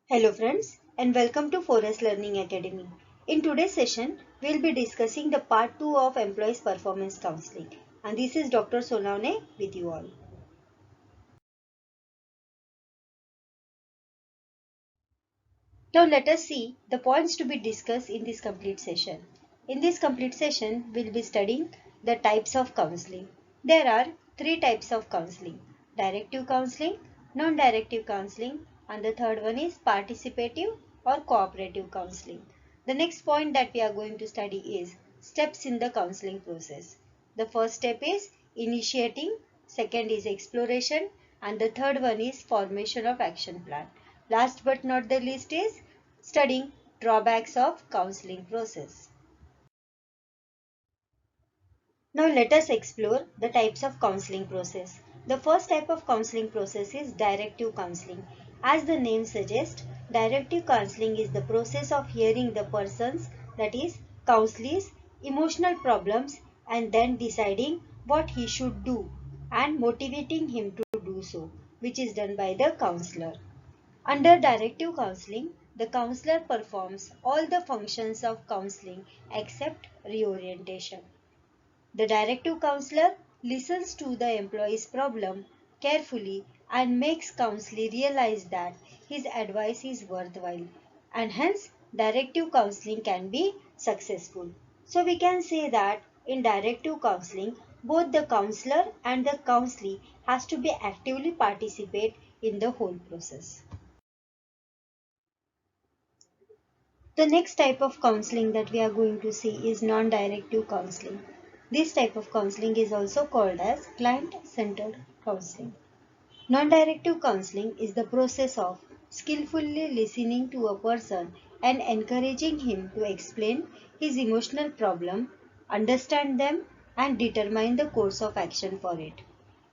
Hello friends and welcome to Forest Learning Academy. In today's session, we will be discussing the part 2 of Employees Performance Counseling, and this is Dr. Sonavne with you all. Now let us see the points to be discussed in this complete session. In this complete session, we will be studying the types of counseling. There are three types of counseling: directive counseling, non-directive counseling, and the third one is participative or cooperative counseling. The next point that we are going to study is steps in the counseling process. The first step is initiating, second is exploration, and the third one is formation of action plan. Last but not the least is studying drawbacks of counseling process. Now let us explore the types of counseling process. The first type of counseling process is directive counseling. As the name suggests, directive counseling is the process of hearing the person's, that is, counselee's emotional problems and then deciding what he should do and motivating him to do so, which is done by the counselor. Under directive counseling, the counselor performs all the functions of counseling except reorientation. The directive counselor listens to the employee's problem carefully and makes counselee realize that his advice is worthwhile, and hence directive counseling can be successful. So we can say that in directive counseling, both the counselor and the counselee has to be actively participate in the whole process. The next type of counseling that we are going to see is non-directive counseling. This type of counseling is also called as client-centered counseling. Non-directive counseling is the process of skillfully listening to a person and encouraging him to explain his emotional problem, understand them, and determine the course of action for it.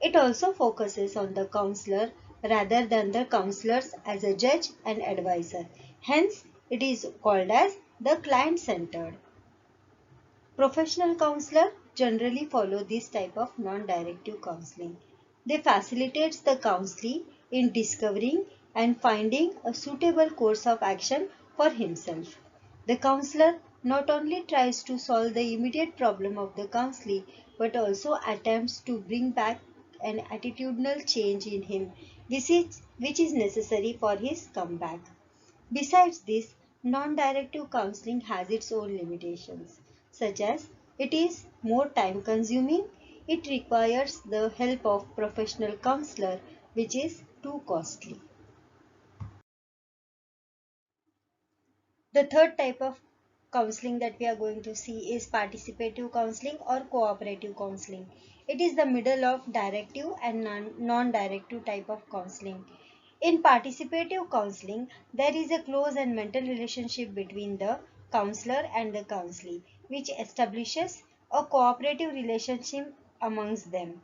It also focuses on the counselor rather than the counselors as a judge and advisor. Hence, it is called as the client-centered. Professional counselors generally follow this type of non-directive counseling. They facilitate the counselee in discovering and finding a suitable course of action for himself. The counselor not only tries to solve the immediate problem of the counselee but also attempts to bring back an attitudinal change in him which is necessary for his comeback. Besides this, non-directive counseling has its own limitations, such as it is more time consuming, it requires the help of professional counselor, which is too costly. The third type of counseling that we are going to see is participative counseling or cooperative counseling. It is the middle of directive and non-directive type of counseling. In participative counseling, there is a close and mental relationship between the counselor and the counselee, which establishes a cooperative relationship amongst them,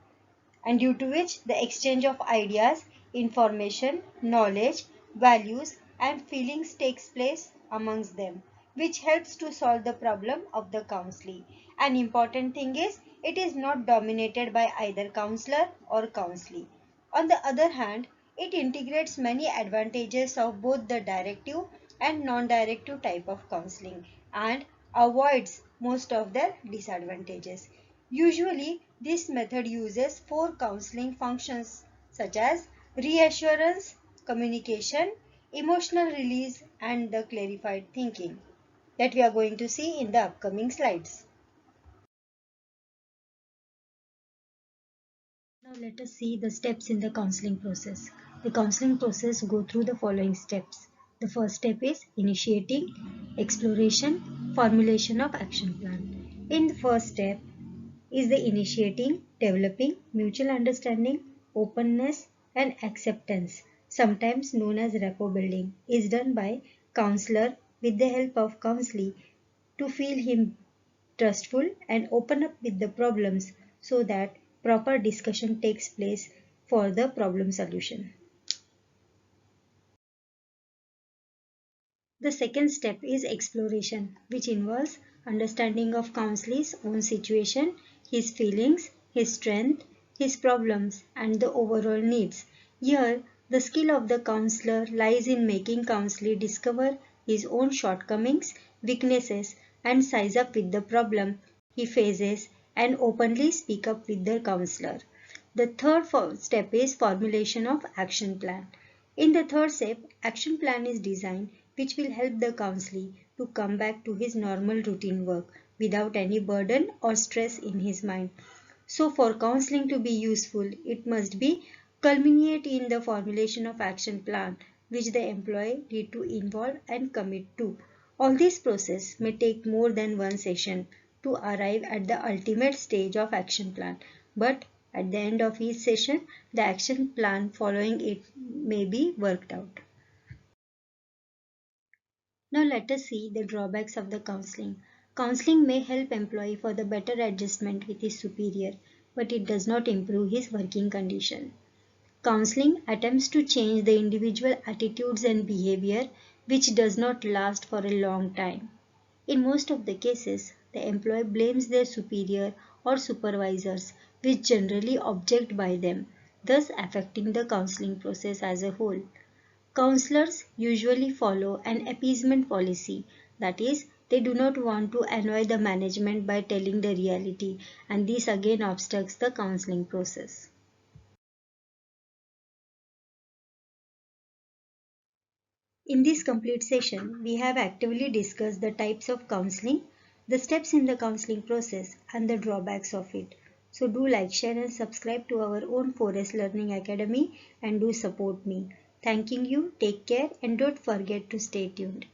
and due to which the exchange of ideas, information, knowledge, values, and feelings takes place amongst them, which helps to solve the problem of the counselee. An important thing is it is not dominated by either counselor or counselee. On the other hand, it integrates many advantages of both the directive and non-directive type of counseling and avoids most of the disadvantages. Usually, this method uses four counseling functions such as reassurance, communication, emotional release, and the clarified thinking that we are going to see in the upcoming slides. Now let us see the steps in the counseling process. The counseling process go through the following steps. The first step is initiating, exploration, formulation of action plan. In the first step, is the initiating, developing mutual understanding, openness, and acceptance, sometimes known as rapport building, is done by counselor with the help of counselee to feel him trustful and open up with the problems so that proper discussion takes place for the problem solution. The second step is exploration, which involves understanding of counselee's own situation, his feelings, his strength, his problems, and the overall needs. Here, The skill of the counselor lies in making counselee discover his own shortcomings, weaknesses, and size up with the problem he faces and openly speak up with the counselor. The third step is formulation of action plan. In the third step, action plan is designed which will help the counselee to come back to his normal routine work without any burden or stress in his mind. So for counseling to be useful, it must be culminate in the formulation of action plan which the employee need to involve and commit to. All this process may take more than one session to arrive at the ultimate stage of action plan, but at the end of each session, the action plan following it may be worked out. Now let us see the drawbacks of the counseling. Counseling may help employee for the better adjustment with his superior, but it does not improve his working condition. Counseling attempts to change the individual attitudes and behavior which does not last for a long time. In most of the cases, the employee blames their superior or supervisors which generally object by them, thus affecting the counseling process as a whole. Counselors usually follow an appeasement policy, that is, they do not want to annoy the management by telling the reality, and this again obstructs the counseling process. In this complete session, we have actively discussed the types of counseling, the steps in the counseling process, and the drawbacks of it. So do like, share, and subscribe to our own Forest Learning Academy and do support me. Thanking you, take care, and don't forget to stay tuned.